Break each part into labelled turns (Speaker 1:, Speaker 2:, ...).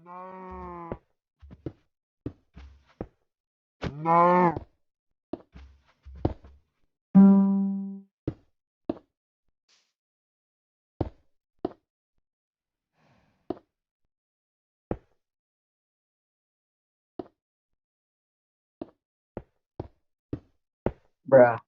Speaker 1: No. No.
Speaker 2: Bruh.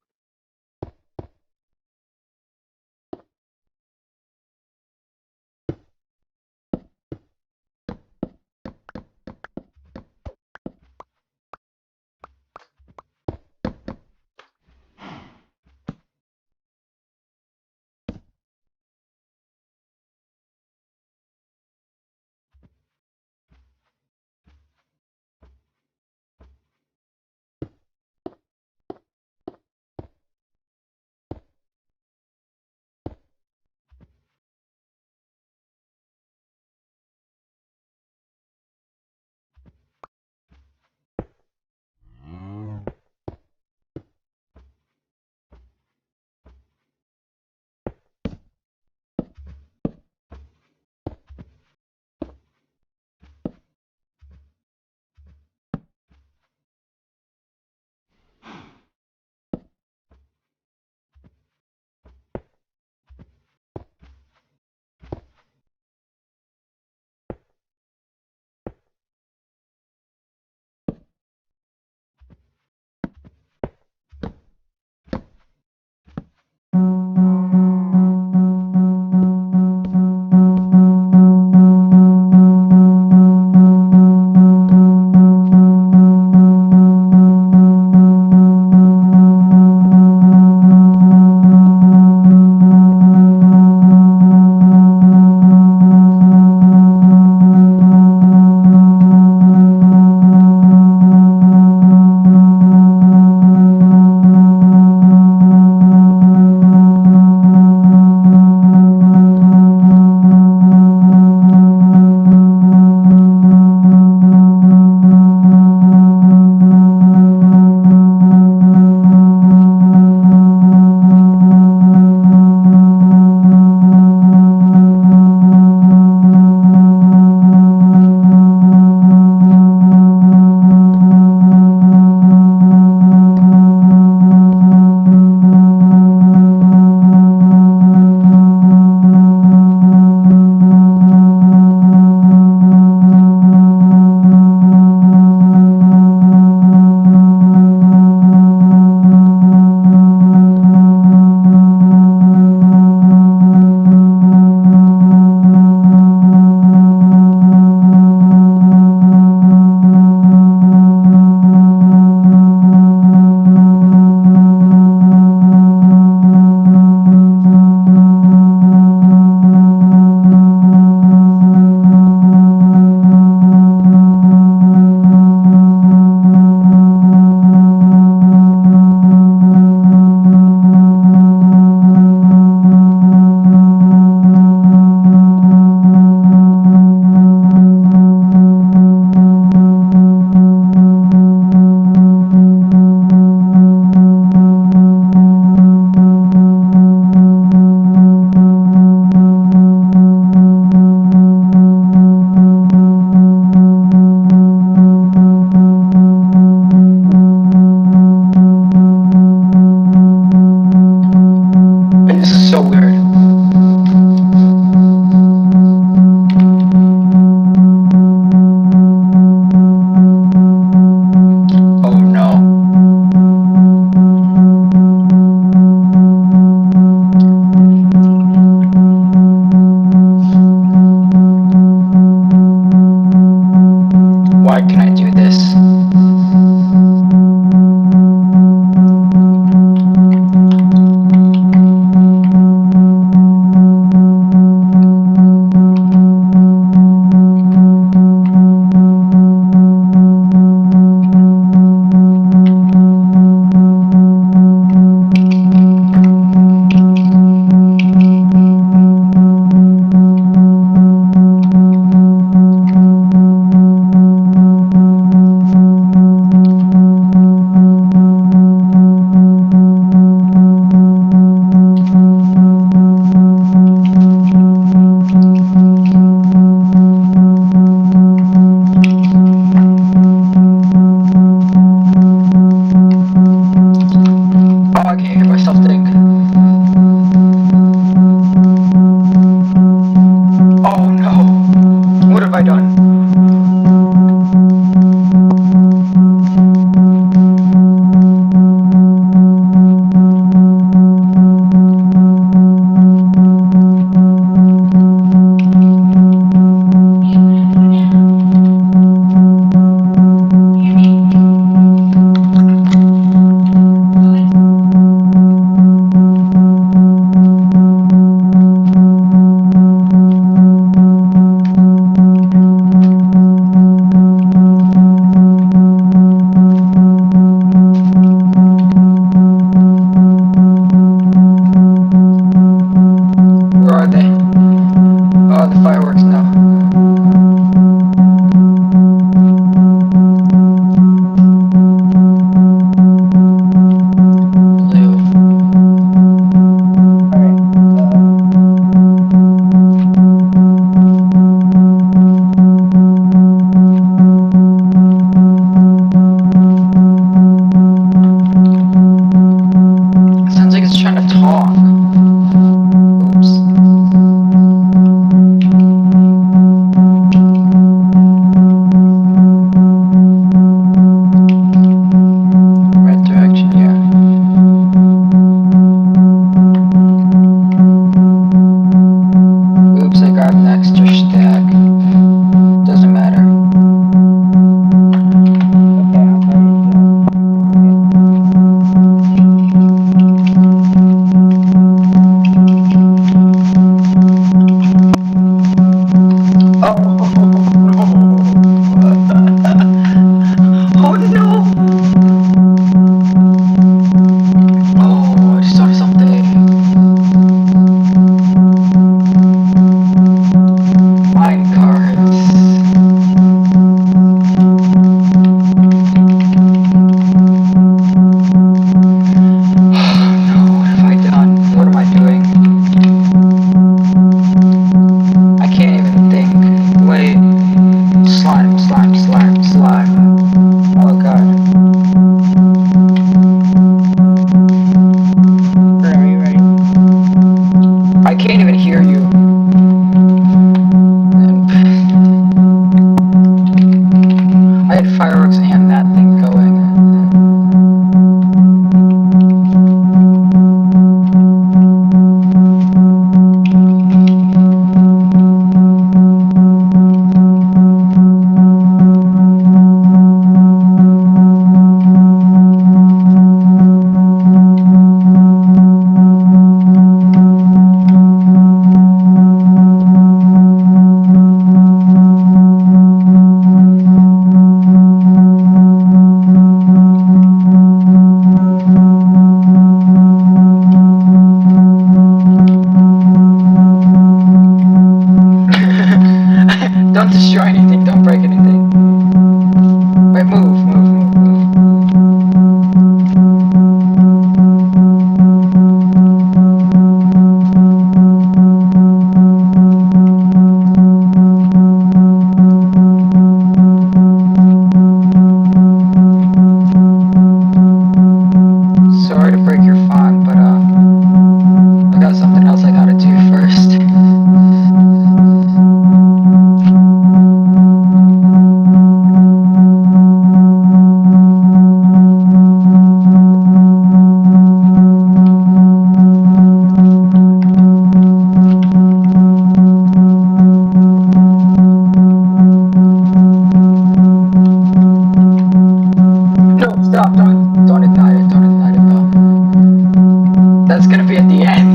Speaker 2: be at the end.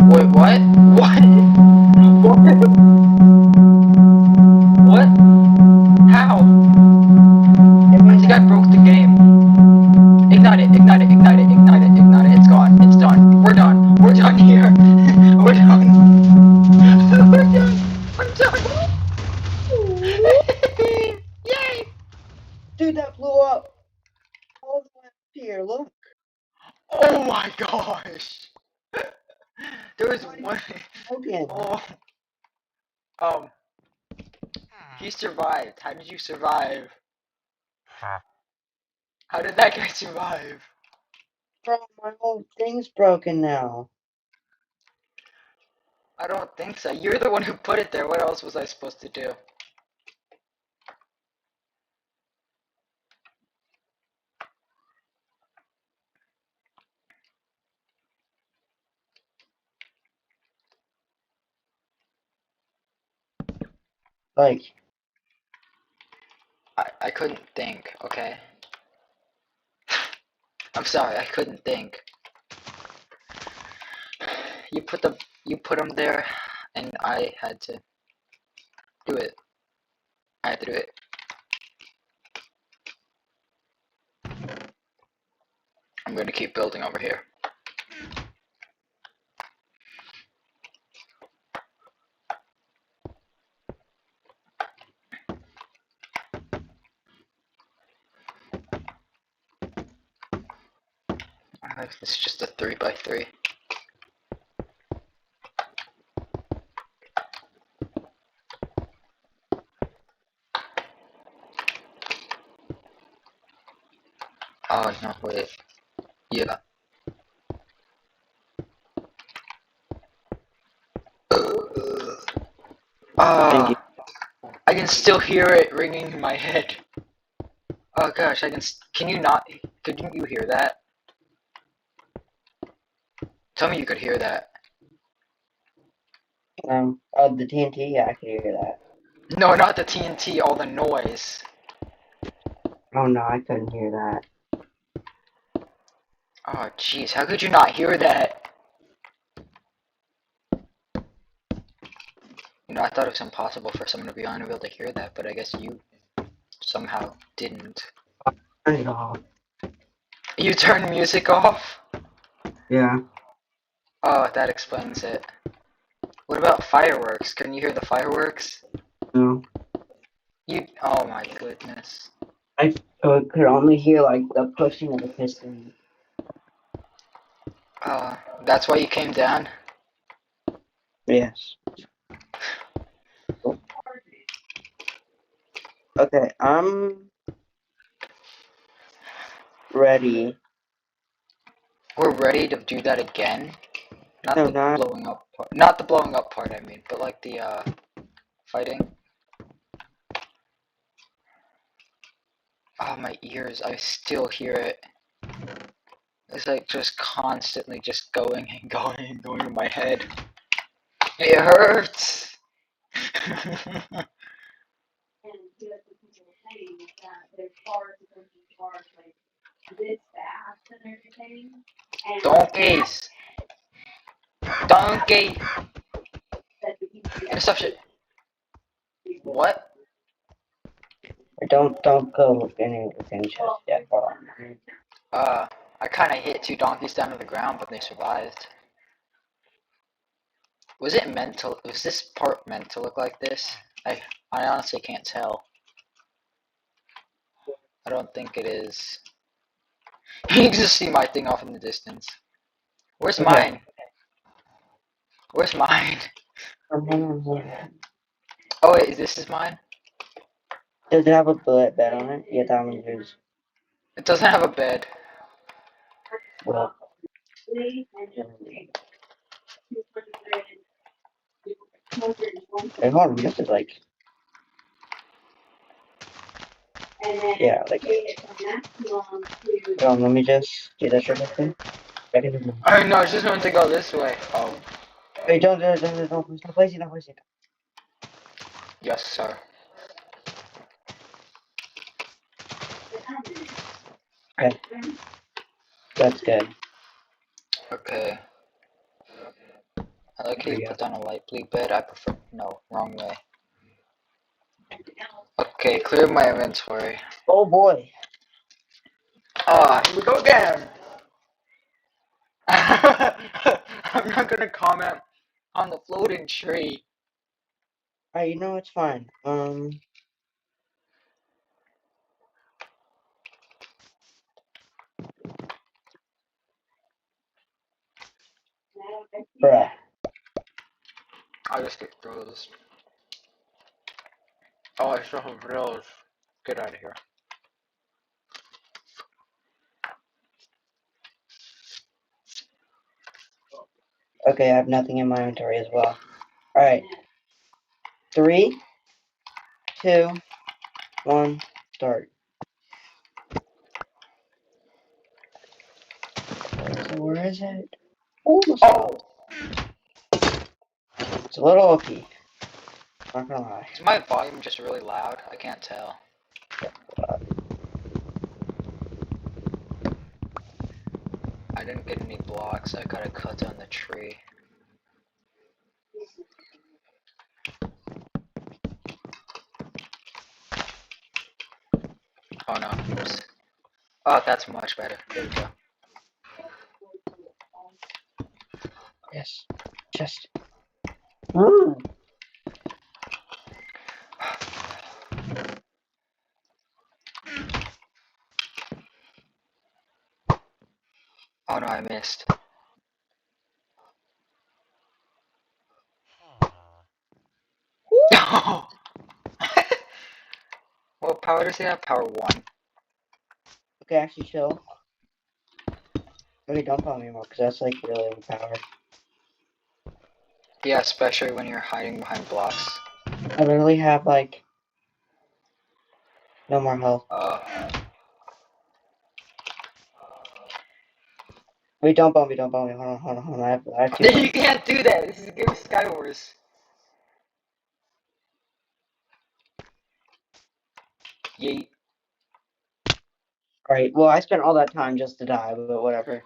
Speaker 2: Wait, what? What? What? How? I think I broke the game. Ignite it, ignite it, ignite it, ignite it, ignite it. It's gone. It's done. We're done. We're done here. We're done. We're done. We're done. Yay!
Speaker 3: Dude, that blew up. All the way up here, look.
Speaker 2: Oh my gosh. There was one.
Speaker 3: Okay.
Speaker 2: Oh. He survived. How did you survive? How did that guy survive?
Speaker 3: Bro, my whole thing's broken now.
Speaker 2: I don't think so. You're the one who put it there. What else was I supposed to do?
Speaker 3: Like,
Speaker 2: I couldn't think, okay? I'm sorry, I couldn't think. You put them there, and I had to do it. I had to do it. I'm gonna keep building over here. This is just a 3x3. Oh no, wait. Yeah.
Speaker 3: thank you.
Speaker 2: I can still hear it ringing in my head. Oh gosh, can you not, couldn't you hear that? Tell me you could hear that.
Speaker 3: The TNT, yeah, I could hear that.
Speaker 2: No, not the TNT, all the noise.
Speaker 3: Oh no, I couldn't hear that.
Speaker 2: Oh jeez, how could you not hear that? You know, I thought it was impossible for someone to be unable to hear that, but I guess you somehow didn't.
Speaker 3: Turn it off.
Speaker 2: You turned music off?
Speaker 3: Yeah.
Speaker 2: Oh, that explains it. What about fireworks? Couldn't you hear the fireworks?
Speaker 3: No.
Speaker 2: Oh my goodness.
Speaker 3: I could only hear, like, the pushing of the piston.
Speaker 2: That's why you came down?
Speaker 3: Yes. Okay, I'm ready.
Speaker 2: We're ready to do that again? Not
Speaker 3: No,
Speaker 2: the
Speaker 3: not.
Speaker 2: blowing up part. Not the blowing up part, I mean, but like the, fighting. Oh, my ears, I still hear it. It's like just constantly just going and going and going in my head. It hurts! Donkeys! Donkey! Interception! What?
Speaker 3: Don't go any of the things just yet. Hold on.
Speaker 2: I kinda hit two donkeys down to the ground, but they survived. Was this part meant to look like this? I honestly can't tell. I don't think it is. You can just see my thing off in the distance. Where's
Speaker 3: Okay.
Speaker 2: mine? Where's mine?
Speaker 3: Hang on.
Speaker 2: Oh wait, this is mine?
Speaker 3: Does it have a bullet bed on it? Yeah, that one is.
Speaker 2: It doesn't have a bed.
Speaker 3: Well. Hey, hold on, this is like. Yeah, like. Hold on, let me just do this real quick.
Speaker 2: I know, I just want to go this way. Oh,
Speaker 3: Wait, don't stop placing, not placing.
Speaker 2: yes, sir.
Speaker 3: Okay, that's good.
Speaker 2: Okay. I like how
Speaker 3: There
Speaker 2: you
Speaker 3: you
Speaker 2: put down a light blue bed. I prefer. No, wrong way. Okay, clear my inventory.
Speaker 3: Oh boy.
Speaker 2: Ah, here we go again. I'm not gonna comment on the floating tree.
Speaker 3: Alright, you know it's fine. Bruh.
Speaker 2: I'll just get those. Oh, I still have those. Get out of here.
Speaker 3: Okay, I have nothing in my inventory as well. Alright. 3, 2, 1, start. So where is it? Almost
Speaker 2: Oh,
Speaker 3: It's a little OP. Not gonna lie.
Speaker 2: is my volume just really loud? I can't tell. I didn't get any blocks. I gotta cut down the tree. Oh no. Oops. Oh, that's much better. There we go.
Speaker 3: Yes. Just. Mm.
Speaker 2: Oh no, I missed. No. What power does he have? Power 1.
Speaker 3: Okay, actually chill. Okay, don't call me anymore, because that's like really overpowered.
Speaker 2: Yeah, especially when you're hiding behind blocks.
Speaker 3: I literally have like no more health. Wait, don't bump me, don't bump me. Hold on. I have 2
Speaker 2: You
Speaker 3: buttons.
Speaker 2: can't do that. This is a game of skywars. Yeet.
Speaker 3: Alright, well I spent all that time just to die, but whatever.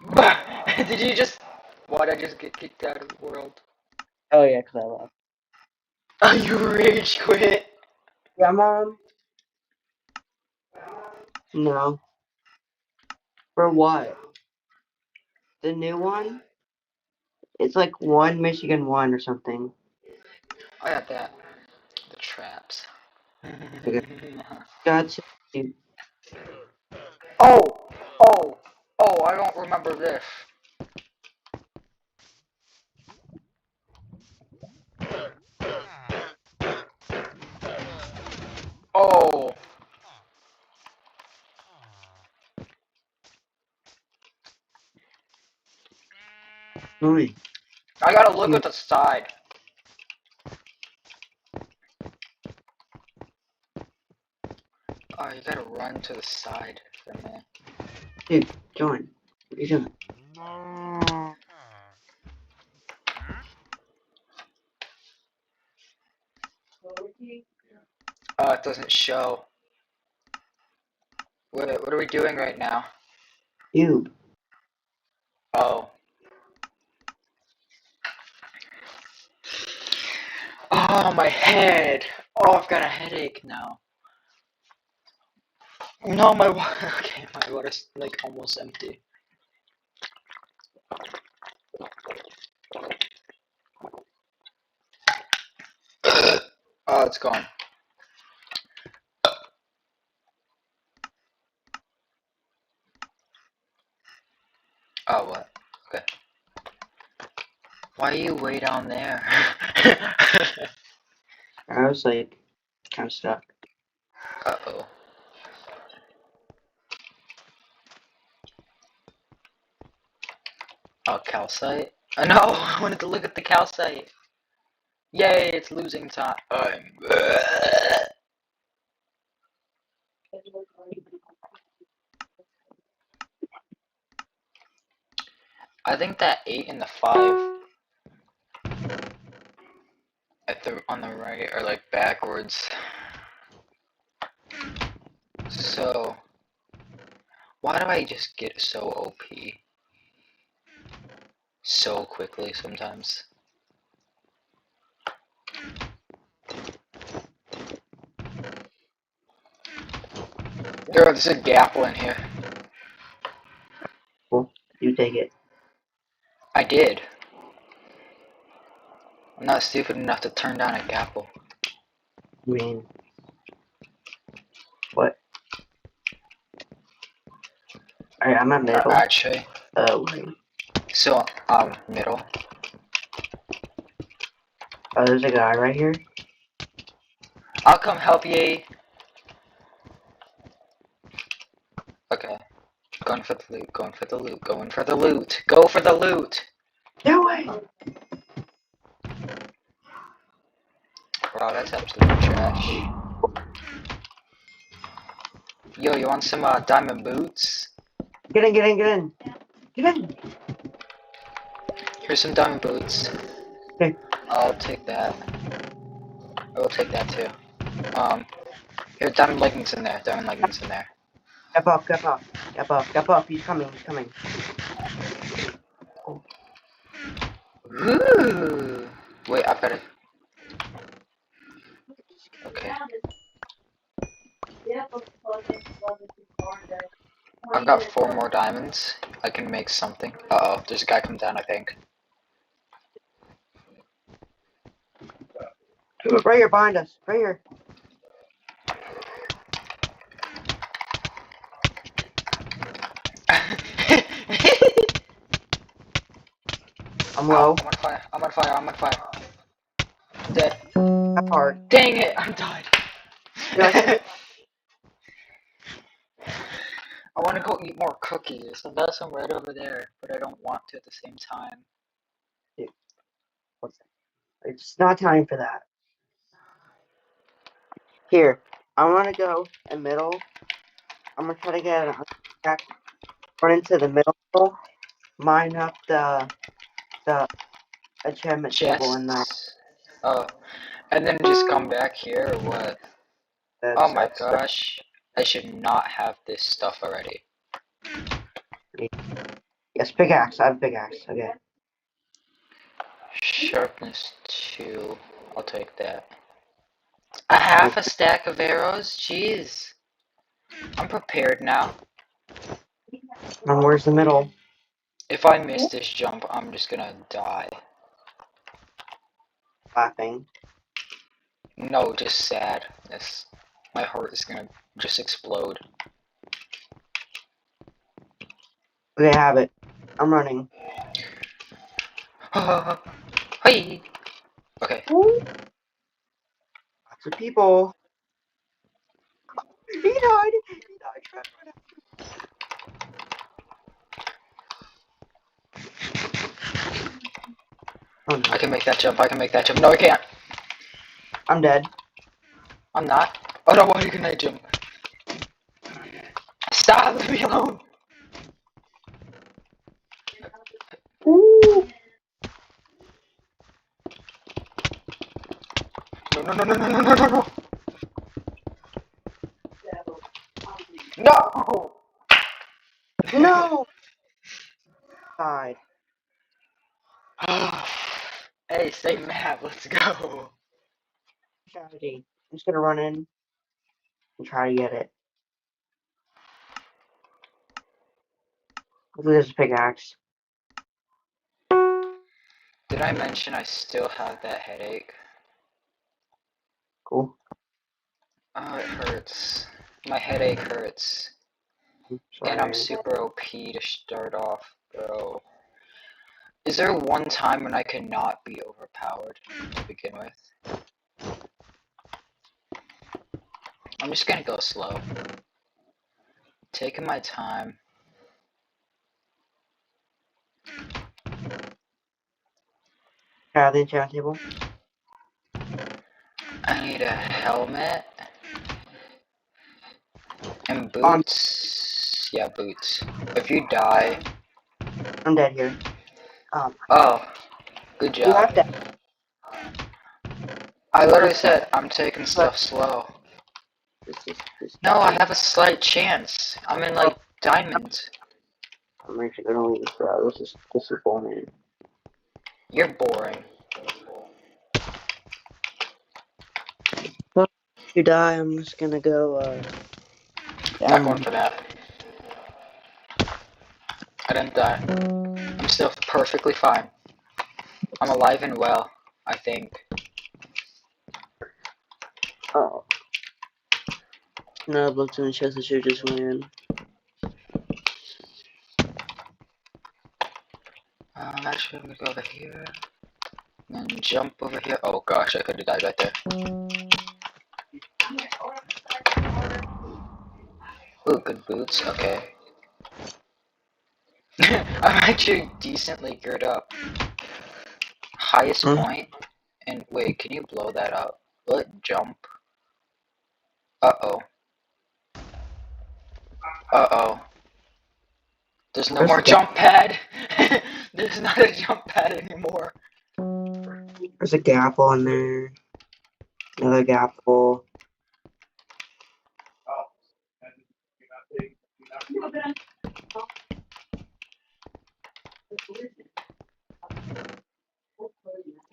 Speaker 2: Did you just... Why'd I just get kicked out of the world?
Speaker 3: Oh yeah, because I left.
Speaker 2: Oh, you rage quit.
Speaker 3: Yeah, Mom? No. For what? The new one? It's like 1 Michigan 1 or something.
Speaker 2: I got that. The traps.
Speaker 3: Okay. Gotcha.
Speaker 2: Oh! Oh! Oh, I don't remember this. Oh!
Speaker 3: Oi.
Speaker 2: I gotta look at the side. Oh, you gotta run to the side for a minute.
Speaker 3: Dude, join. What are you doing?
Speaker 1: No.
Speaker 2: Oh, it doesn't show. What are we doing right now?
Speaker 3: Cube.
Speaker 2: Oh. Oh, my head. Oh, I've got a headache now. No, my water. Okay, my water's like almost empty. Oh, it's gone. Oh, what? Okay. Why are you way down there?
Speaker 3: I was like kind of stuck.
Speaker 2: Uh-oh. Oh, calcite? Oh, no, I wanted to look at the calcite. Yay, it's losing time. I think that 8 and the 5 on the right are like backwards. So why do I just get so OP so quickly sometimes? There's a gapple in here.
Speaker 3: Cool. You take it.
Speaker 2: I did. I'm not stupid enough to turn down a gapple.
Speaker 3: I mean, what? Alright, I'm at middle.
Speaker 2: Actually.
Speaker 3: Wait.
Speaker 2: So, middle.
Speaker 3: Oh, there's a guy right here.
Speaker 2: I'll come help ye. Okay. Going for the loot, going for the loot, going for the loot. Go for the loot!
Speaker 3: No way!
Speaker 2: Wow, that's absolute trash. Yo, you want some diamond boots?
Speaker 3: Get in, get in, get in! Get in!
Speaker 2: Here's some diamond boots.
Speaker 3: Okay.
Speaker 2: I'll take that. I will take that too. Here, diamond leggings in there. Diamond leggings in there.
Speaker 3: Gap up, gap up. Gap up, gap up. He's coming, he's coming. Oh.
Speaker 2: Ooh. Wait, I better. Okay. I've got 4 more diamonds. I can make something. Uh-oh, there's a guy coming down, I think.
Speaker 3: Right here, behind us. Right here. I'm
Speaker 2: Ow,
Speaker 3: low.
Speaker 2: I'm on fire. I'm on fire. I'm on fire. I'm dead.
Speaker 3: That hard.
Speaker 2: Dang it, I'm died.
Speaker 3: Yeah,
Speaker 2: I want to go eat more cookies. I've got some right over there, but I don't want to at the same time.
Speaker 3: Dude, what's that? It's not time for that. Here, I want to go in middle. I'm gonna try to get an attack. Run into the middle. Mine up the achievement table in that.
Speaker 2: Chests. Oh, and then just come back here or what? Oh my
Speaker 3: That's
Speaker 2: gosh. I should not have this stuff already.
Speaker 3: yes, pickaxe. I have pickaxe. Okay.
Speaker 2: Sharpness 2. I'll take that. A half a stack of arrows? Jeez. I'm prepared now.
Speaker 3: And where's the middle?
Speaker 2: If I miss this jump, I'm just gonna die.
Speaker 3: Laughing.
Speaker 2: No, just sadness. My heart is gonna just explode.
Speaker 3: Okay, I have it. I'm running.
Speaker 2: Hey. Okay.
Speaker 3: Ooh, lots of people. He died. He died. Try to run out. Oh no.
Speaker 2: I can make that jump. I can make that jump. No, I can't.
Speaker 3: I'm dead.
Speaker 2: I'm not. Oh no, why can I jump? Stop! Leave me alone!
Speaker 3: Ooh.
Speaker 2: No, no, no, no, no, no, no, no, no! No!
Speaker 3: No. Died.
Speaker 2: Hey, save map. Let's go.
Speaker 3: Strategy. I'm just gonna run in and try to get it. Hopefully there's a pickaxe.
Speaker 2: Did I mention I still have that headache?
Speaker 3: Cool.
Speaker 2: Oh, it hurts. My headache hurts. And I'm
Speaker 3: Sorry.
Speaker 2: super OP to start off, bro. Is there one time when I cannot be overpowered to begin with? I'm just gonna go slow. Taking my time.
Speaker 3: Have the enchantment table.
Speaker 2: I need a helmet. And boots. Yeah, boots. If you die,
Speaker 3: I'm dead here.
Speaker 2: Oh, good
Speaker 3: You have
Speaker 2: job.
Speaker 3: to.
Speaker 2: I literally said I'm taking stuff slow.
Speaker 3: This
Speaker 2: No, I
Speaker 3: guy.
Speaker 2: have a slight chance. I'm in like diamonds.
Speaker 3: I'm actually gonna leave this bro. This is boring.
Speaker 2: You're boring.
Speaker 3: Well, if you die, I'm just gonna go
Speaker 2: Not
Speaker 3: down
Speaker 2: going
Speaker 3: one.
Speaker 2: for that. I didn't die. I'm still perfectly fine. I'm alive and well, I think.
Speaker 3: Oh. No, I've looked in the chest. I should just win.
Speaker 2: Actually, I'm gonna go over here. And then jump over here. Oh gosh, I could have died right there. Ooh, good boots. Okay. I'm actually decently geared up. Highest point. And wait, can you blow that up? Will it jump? Uh-oh. Uh-oh. There's no
Speaker 3: Where's
Speaker 2: more
Speaker 3: the gap?
Speaker 2: jump pad. There's not a jump pad anymore.
Speaker 3: There's a gapple in there. Another gapple.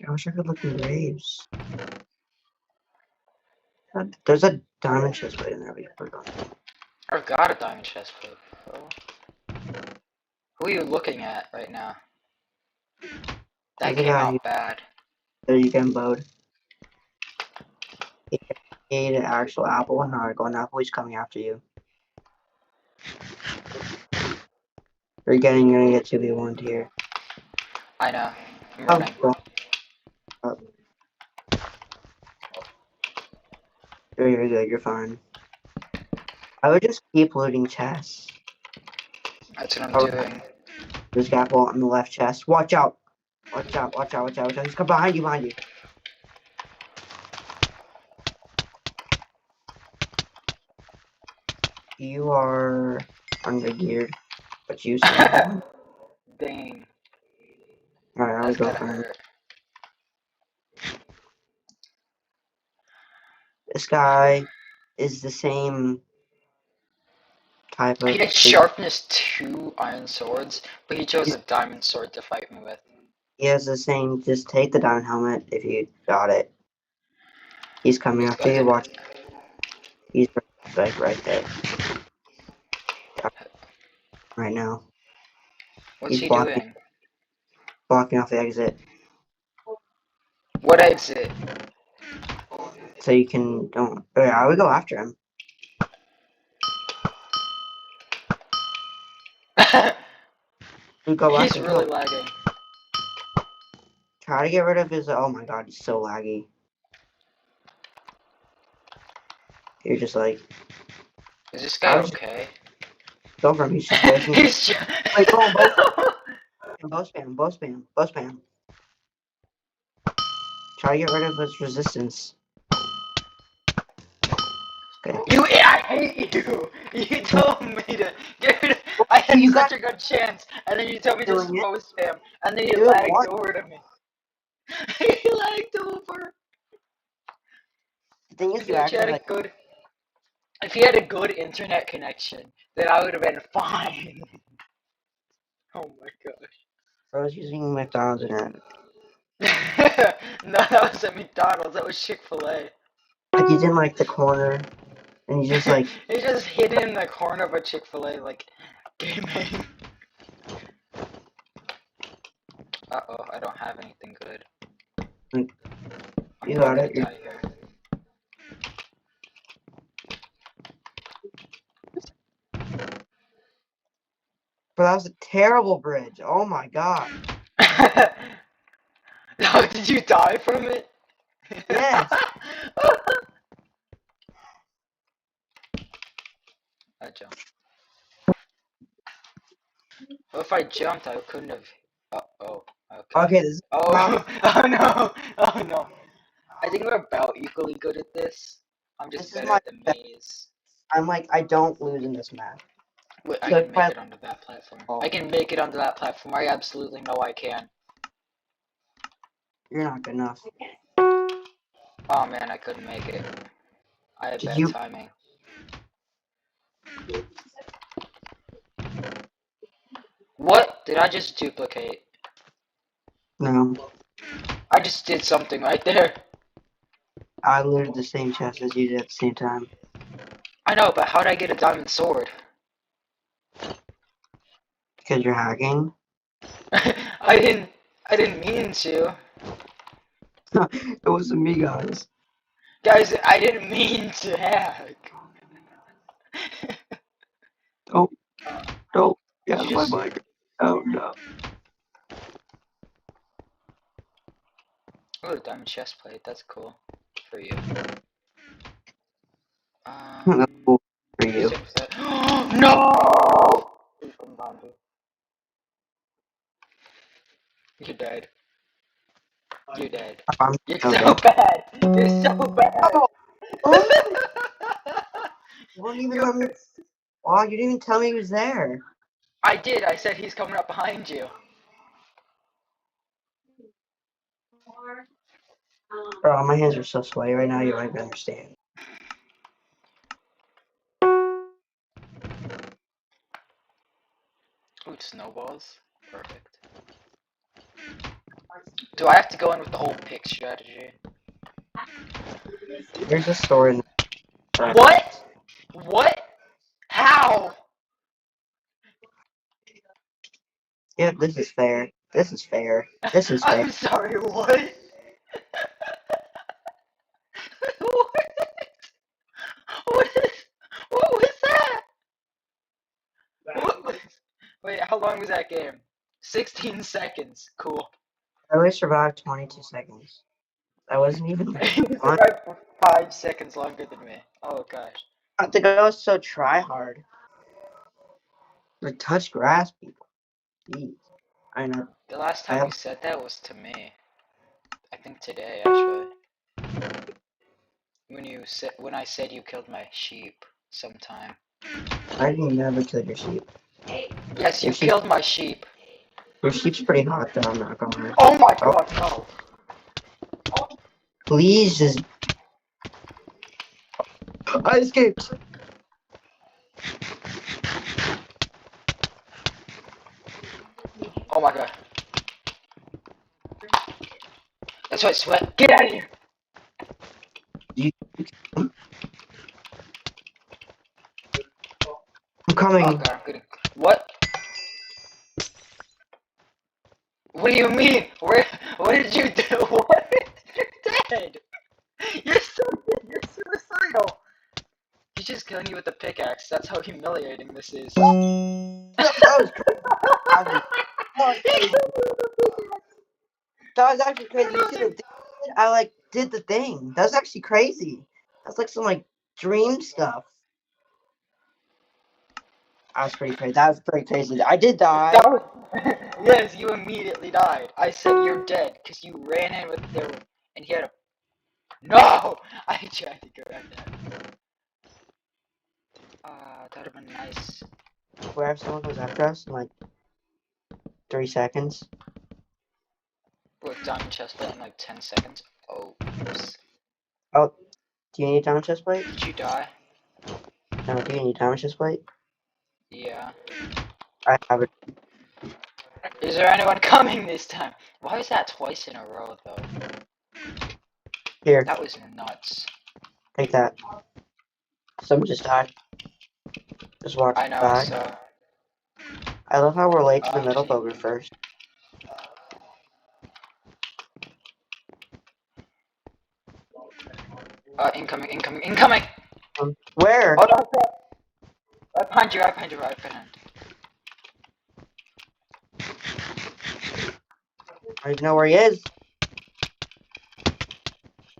Speaker 3: I wish I could look in graves. There's a diamond chest plate in there we can put on.
Speaker 2: I've got a diamond chest plate. Oh. Who are you looking at right now? That
Speaker 3: There's a
Speaker 2: came
Speaker 3: guy
Speaker 2: out bad.
Speaker 3: there you can load. He ate an actual apple and not an apple. He's coming after you. You're gonna get 2v1 here.
Speaker 2: I know. I'm
Speaker 3: Oh,
Speaker 2: running.
Speaker 3: go up. You're good. You're fine. I would just keep looting chests.
Speaker 2: That's what I'm
Speaker 3: Oh,
Speaker 2: doing.
Speaker 3: there's a gapple on the left chest. Watch out! Watch out! Watch out! Watch out! Watch out! He's coming behind you! Behind you! You are under-geared, but you still have.
Speaker 2: Dang.
Speaker 3: Alright, I would
Speaker 2: That's
Speaker 3: go
Speaker 2: gotta
Speaker 3: for him.
Speaker 2: hurt.
Speaker 3: This guy is the same type
Speaker 2: He
Speaker 3: of.
Speaker 2: had sharpness 2 iron swords, but he chose a diamond sword to fight me with.
Speaker 3: He has the same. Just take the diamond helmet if you got it. He's coming
Speaker 2: This
Speaker 3: after
Speaker 2: guy's
Speaker 3: you.
Speaker 2: in.
Speaker 3: Watch. He's like right there. Right now.
Speaker 2: What's
Speaker 3: He's
Speaker 2: he
Speaker 3: blocking
Speaker 2: doing?
Speaker 3: off the exit,
Speaker 2: What exit?
Speaker 3: so you can don't. Oh, yeah, I would go after him. We go
Speaker 2: He's
Speaker 3: after him. Kill
Speaker 2: really
Speaker 3: him.
Speaker 2: lagging.
Speaker 3: Try to get rid of his. Oh my god, he's so laggy. You're just like.
Speaker 2: Is this
Speaker 3: I
Speaker 2: guy
Speaker 3: would just
Speaker 2: okay?
Speaker 3: go for him. He's just wasting.
Speaker 2: He's just...
Speaker 3: Wait, go on both. Both spam. Both spam. Both spam. Try to get rid of his resistance. Okay.
Speaker 2: I hate you! You told me to get rid of... I had
Speaker 3: You
Speaker 2: such
Speaker 3: got
Speaker 2: a good chance, and then you told me to
Speaker 3: doing it.
Speaker 2: post spam, and then you
Speaker 3: Do it
Speaker 2: lagged
Speaker 3: once.
Speaker 2: over to me. He lagged over!
Speaker 3: The thing is,
Speaker 2: If
Speaker 3: you
Speaker 2: he actually
Speaker 3: actually
Speaker 2: had a
Speaker 3: like.
Speaker 2: good... If he had a good internet connection, then I would have been fine. Oh my gosh.
Speaker 3: I was using McDonald's internet.
Speaker 2: No, that wasn't McDonald's, that was Chick-fil-A.
Speaker 3: Like he's in like the corner, and he's just like.
Speaker 2: He just hidden in the corner of a Chick-fil-A, like, gaming. Uh-oh, I don't have anything good.
Speaker 3: Like,
Speaker 2: I'm
Speaker 3: you got
Speaker 2: gonna
Speaker 3: it.
Speaker 2: die here.
Speaker 3: But that was a terrible bridge. Oh my god.
Speaker 2: No, did you die from it?
Speaker 3: Yes.
Speaker 2: I jumped. Well, if I jumped, I couldn't have. Oh, okay.
Speaker 3: Okay, this is
Speaker 2: Oh, oh no, oh no. I think we're about equally good at this. I'm just
Speaker 3: this is
Speaker 2: better
Speaker 3: my.
Speaker 2: at the maze.
Speaker 3: I'm like I don't lose in this map.
Speaker 2: Wait, I
Speaker 3: So
Speaker 2: can make it onto that platform. I can make it onto that platform. I absolutely know I can.
Speaker 3: You're not good enough.
Speaker 2: Oh man, I couldn't make it. I had
Speaker 3: Did
Speaker 2: bad
Speaker 3: you?
Speaker 2: timing. What did I just duplicate?
Speaker 3: No.
Speaker 2: I just did something right there.
Speaker 3: I looted the same chest as you did at the same time.
Speaker 2: I know, but how did I get a diamond sword?
Speaker 3: Because you're hacking.
Speaker 2: I didn't mean to.
Speaker 3: It wasn't me, guys.
Speaker 2: Guys, I didn't mean to hack.
Speaker 3: Oh, no.
Speaker 2: Did
Speaker 3: Yeah,
Speaker 2: you
Speaker 3: my
Speaker 2: just...
Speaker 3: mic. Oh, no.
Speaker 2: Oh, diamond chest plate. That's cool. For you.
Speaker 3: That's cool for you.
Speaker 2: No! You're dead. You're dead.
Speaker 3: I'm
Speaker 2: You're
Speaker 3: so
Speaker 2: so
Speaker 3: dead.
Speaker 2: bad. You're so bad.
Speaker 3: Oh! Oh! You won't even
Speaker 2: You-
Speaker 3: let me. Oh, you didn't even tell me he was there.
Speaker 2: I did. I said he's coming up behind you.
Speaker 3: Bro, my hands are so sweaty right now, you don't even understand.
Speaker 2: Ooh, snowballs. Perfect. Do I have to go in with the whole pick strategy?
Speaker 3: There's a store in the.
Speaker 2: What? What? How?
Speaker 3: Yeah, this is fair. This is fair. This is fair.
Speaker 2: I'm sorry, what? What? What was that? What was... Wait, how long was that game? 16 seconds. Cool.
Speaker 3: I only survived 22 seconds. That wasn't even
Speaker 2: You
Speaker 3: fun.
Speaker 2: survived for 5 seconds longer than me. Oh gosh.
Speaker 3: I think I was so try hard. Like touch grass, people. Jeez. I know.
Speaker 2: The last
Speaker 3: I
Speaker 2: time you
Speaker 3: have.
Speaker 2: said that was to me. I think today, actually. When I said you killed my sheep sometime.
Speaker 3: I didn't never kill your sheep.
Speaker 2: Yes, you
Speaker 3: Your sheep.
Speaker 2: killed my sheep.
Speaker 3: Your sheep's pretty hot, though. I'm not gonna lie.
Speaker 2: Oh my
Speaker 3: Oh,
Speaker 2: god, no.
Speaker 3: please just. I escaped.
Speaker 2: Oh my god. That's why I sweat. Get out of here.
Speaker 3: You, I'm
Speaker 2: Oh
Speaker 3: coming.
Speaker 2: god, I'm getting... What? What do you mean? What did you do? What? You're dead. You're so dead. You're suicidal. He's just killing you with a pickaxe. That's how humiliating this is.
Speaker 3: That was crazy. That was crazy. That was actually crazy. You see the thing? I like did the thing. That was actually crazy. That's like some like dream stuff. That was pretty crazy. That was pretty crazy. I did die.
Speaker 2: That was... Yes, you immediately died. I said you're dead because you ran in with the... And he had a... No! I tried to grab that. That would have been nice.
Speaker 3: Where if someone goes after us in like 3 seconds.
Speaker 2: With diamond chest plate in like 10 seconds. Oh, oops.
Speaker 3: Oh, do you need a diamond chest plate?
Speaker 2: Did you die?
Speaker 3: No, do you need a diamond chest plate?
Speaker 2: Yeah.
Speaker 3: I have it.
Speaker 2: Is there anyone coming this time? Why is that twice in a row, though?
Speaker 3: Here,
Speaker 2: That was nuts.
Speaker 3: take that. Someone just died. Just walked
Speaker 2: I know, I
Speaker 3: by.
Speaker 2: saw.
Speaker 3: I love how we're late to the
Speaker 2: I'm
Speaker 3: middle,
Speaker 2: just...
Speaker 3: but we're first.
Speaker 2: Incoming, incoming, incoming!
Speaker 3: Where?
Speaker 2: Oh no, right behind you, right behind you, right behind.
Speaker 3: I don't even know where he is.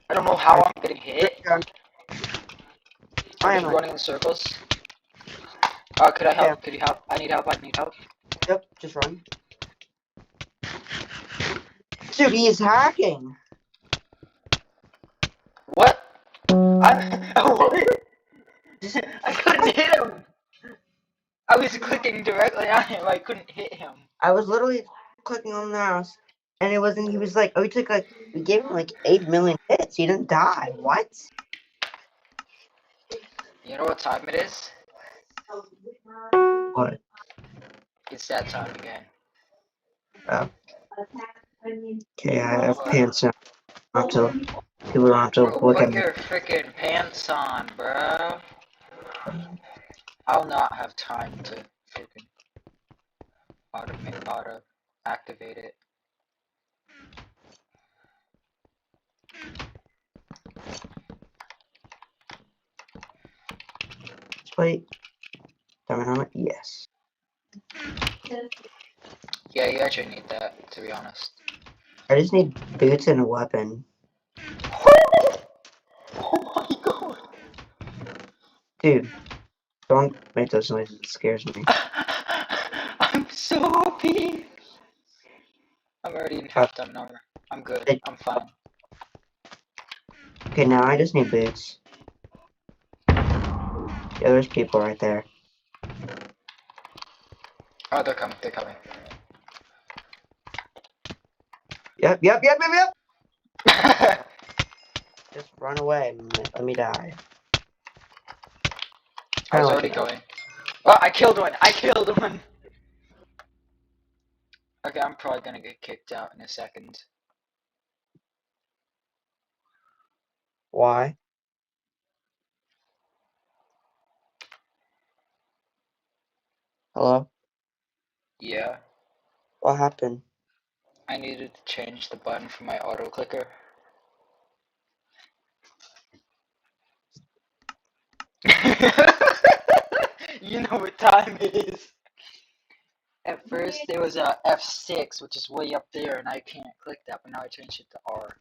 Speaker 2: I don't know how I'm getting hit.
Speaker 3: I
Speaker 2: I'm
Speaker 3: am
Speaker 2: just
Speaker 3: like,
Speaker 2: running in circles. Could I
Speaker 3: yeah,
Speaker 2: help? Could you help? I need help, I need help.
Speaker 3: yep, just run. Dude, he is hacking.
Speaker 2: What? I... What?
Speaker 3: Just,
Speaker 2: I couldn't hit him! I was clicking directly on him. I couldn't hit him.
Speaker 3: I was literally clicking on the mouse, and it wasn't. He was like, oh, we gave him like 8 million hits. He didn't die. What?
Speaker 2: You know what time it is?
Speaker 3: What?
Speaker 2: It's that time again.
Speaker 3: Oh. Okay, I have pants on. Not to people don't have to
Speaker 2: Bro,
Speaker 3: look at
Speaker 2: put
Speaker 3: me.
Speaker 2: your freaking pants on, bro. I'll not have time to freaking auto activate it.
Speaker 3: Wait. Diamond helmet? Yes.
Speaker 2: Yeah, you actually need that, to be honest.
Speaker 3: I just need boots and a weapon.
Speaker 2: Oh my god!
Speaker 3: Dude, don't make those noises. It scares me.
Speaker 2: I'm so happy! I'm already in half time number. I'm good. I'm fine.
Speaker 3: Okay, now I just need boots. Yeah, there's people right there.
Speaker 2: Oh, they're coming. They're coming.
Speaker 3: Yep. Just run away and let me die.
Speaker 2: I was
Speaker 3: Kinda
Speaker 2: already
Speaker 3: like
Speaker 2: going. Oh, I killed one! I killed one! Okay, I'm probably gonna get kicked out in a second.
Speaker 3: why? Hello?
Speaker 2: Yeah.
Speaker 3: What happened?
Speaker 2: I needed to change the button for my auto clicker. You know what time it is. At first there was a F6, which is way up there, and I can't click that, but now I changed it to R.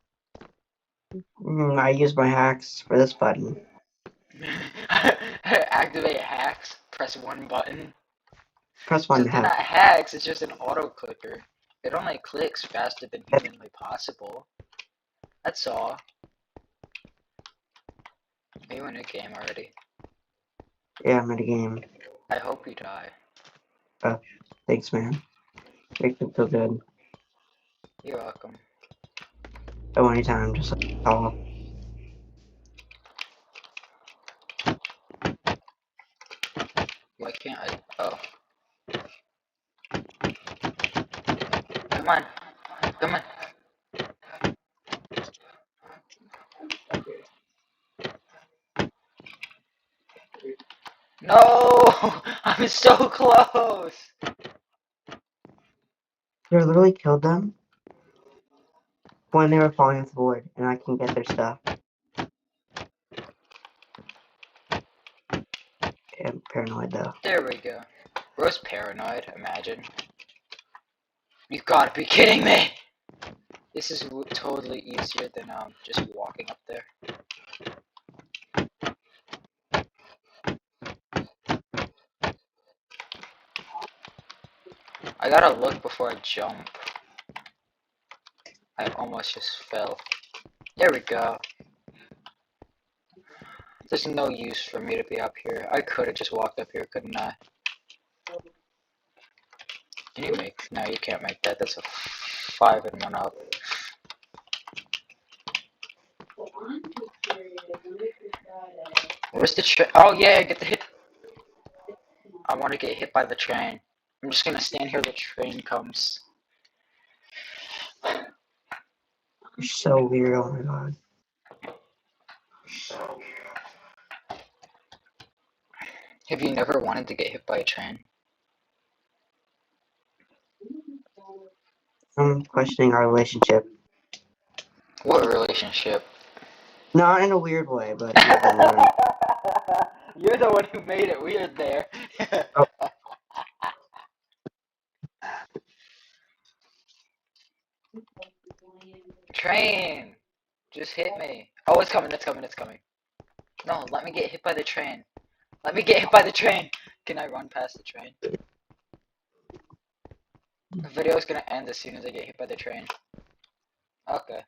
Speaker 3: I use my hacks for this button.
Speaker 2: Activate hacks, press one button.
Speaker 3: Press one
Speaker 2: Except
Speaker 3: to
Speaker 2: they're
Speaker 3: have.
Speaker 2: not hacks, it's just an auto clicker. It only clicks faster than humanly possible. That's all. Are you in a game already?
Speaker 3: Yeah, I'm in a game.
Speaker 2: I hope you die.
Speaker 3: Oh, thanks, man. Makes me feel good.
Speaker 2: You're welcome.
Speaker 3: Oh, anytime, just like call.
Speaker 2: Why can't I? Oh. Come on. Come on. No! I'm so close!
Speaker 3: You literally killed them when they were falling off the board, and I can get their stuff. Okay, I'm paranoid though.
Speaker 2: There we go. Bro's paranoid, imagine. You gotta be kidding me! This is totally easier than just walking up there. I gotta look before I jump. I almost just fell. There we go. There's no use for me to be up here. I could have just walked up here, couldn't I? Can you make? No, you can't make that. That's a 5 and 1 up. Where's the train? Oh yeah, get the hit. I want to get hit by the train. I'm just gonna stand here till the train comes.
Speaker 3: You're so weird, oh my god.
Speaker 2: Have you never wanted to get hit by a train?
Speaker 3: I'm questioning our relationship.
Speaker 2: What relationship?
Speaker 3: Not in a weird way, but you're the one.
Speaker 2: You're the one who made it weird there.
Speaker 3: Oh,
Speaker 2: Train! Just hit me. Oh, it's coming, it's coming, it's coming. No, let me get hit by the train. Let me get hit by the train. Can I run past the train? The video is gonna end as soon as I get hit by the train. Okay.